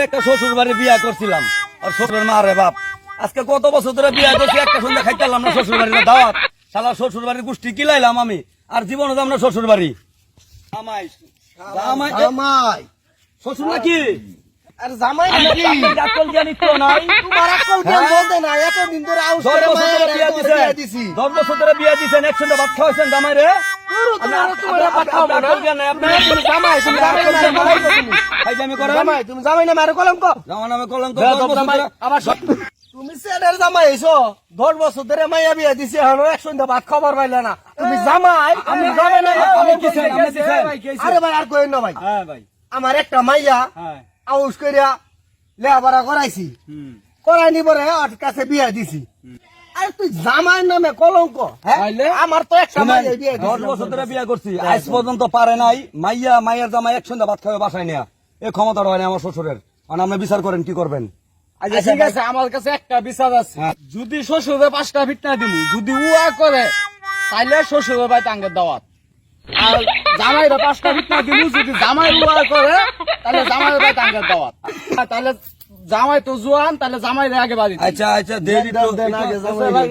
একটা শ্বশুর বাড়ি বিয়া করছিলাম আর শ্বশুরের মা রে বাপ আজকে কত বছর ধরে বিয়া করছি একটা সন্ধ্যা খাইতাম না শ্বশুর বাড়ির দাওয়াত শালা শ্বশুর বাড়ির গোষ্ঠী কিলাইলাম আমি আর জীবনে যাম না শ্বশুর বাড়ি জামাই জামাই জামাই শ্বশুর নাকি আর জামাই নাকি আকল জ্ঞান একটু নাই তোমার আকল জ্ঞান বলতে না এতদিন ধরে আউস 10 করে বছর ধরে বিয়া বিয়া দিছেন দিছি 10 বছর ধরে বিয়া দিছেন একসঙ্গে ভাত খাওয়াইছেন জামাই রে তোমার ভাত খাওয়াবো না তুমি জামাই তুমি জামাই ফাইজলামি করেন জামাই তুমি জামাই না মারে কলঙ্ক জামাই নামে কলঙ্ক আবার তুমি সেটার জামাই হইছো 10 বছর ধরে মাইয়া বিয়া দিছি এখন একসঙ্গে ভাত খাবার পাইলা না তুমি জামাই আমি জামাই না আমি কি চাই আমি কি চাই আরে ভাই আর কইন না ভাই হ্যাঁ ভাই আমার একটা মাইয়া হ্যাঁ আউস কইরা লেবারা করাইছি করাইনি পরে ওর কাছে বিয়া দিছি আরে তুই জামাই নামে কলঙ্ক হ্যাঁ আমার তো একটা মাইয়া বিয়া 10 বছর ধরে বিয়া করছি আজ পর্যন্ত পারে নাই মাইয়ার জামাই একসঙ্গে ভাত খাওয়া বাসায় নেয়া এই ক্ষমতাটা হয় না আমার শ্বশুরের মানে আপনি বিচার করেন কি করবেন আচ্ছা ঠিক আছে আমার কাছে একটা বিচার আছে যদি শ্বশুরে 5টা ফিট না দিমু যদি উয়া করে তাইলে শ্বশুরের বাড়িতে আঙ্গের দাওয়াত আর জামাইরা 5টা ফিট না দিমু যদি জামাই উয়া করে তাহলে জামাইয়ের বাড়িতে আঙ্গের দাওয়াত তাহলে জামাই তো জোয়ান তাহলে জামাইরে আগে বাড়ি আচ্ছা আচ্ছা দেন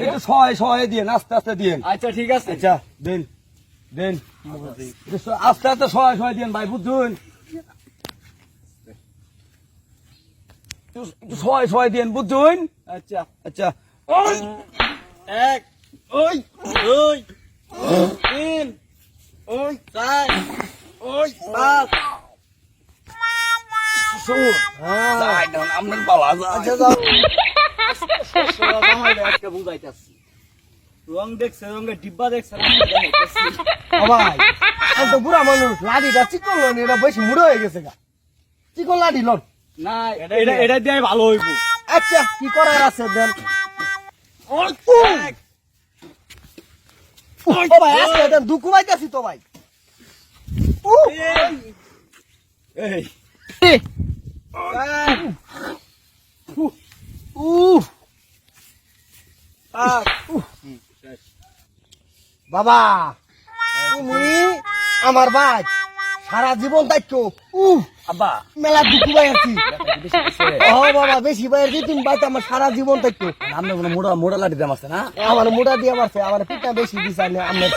একটু সহায় দিয়ে আস্তে আস্তে দিন আচ্ছা ঠিক আছে আচ্ছা দেন দেন আস্তে আস্তে সহায় দিন ভাই বুঝুন একটু সহায় দিন বুঝুন আচ্ছা আচ্ছা এক ওই দুই তিন ওই চার ওই পাঁচ আপনার পালা আচ্ছা যাও জামাইরে আজকে বুঝাইতাছি রং দেখছে রঙের ডিব্বা দেখছে ভাই আমি তো বুড়া মানুষ লাঠিটা চিকন লোন এটা বেশি মুড়ো হয়ে গেছে গা চিকন লাঠি লোন না এটা দিয়ে ভালো হইব আচ্ছা কি করার আছে দেন ও ভাই আজকে দেন দুকু বাইতাছি তো ভাই এই বাবা তুমি আমার ভাই সারা জীবন দায়িত্ব আব্বা মেলা দুঃখ পাইছি ও বাবা বেশি পাইছি তুমি বাইতে আমার সারা জীবন দায়িত্ব আপনি কোনো মোড়া লাঠি দাম আছে না আমার মোটা দিয়ে মারছে আমার পিঠা বেশি দিছে আমার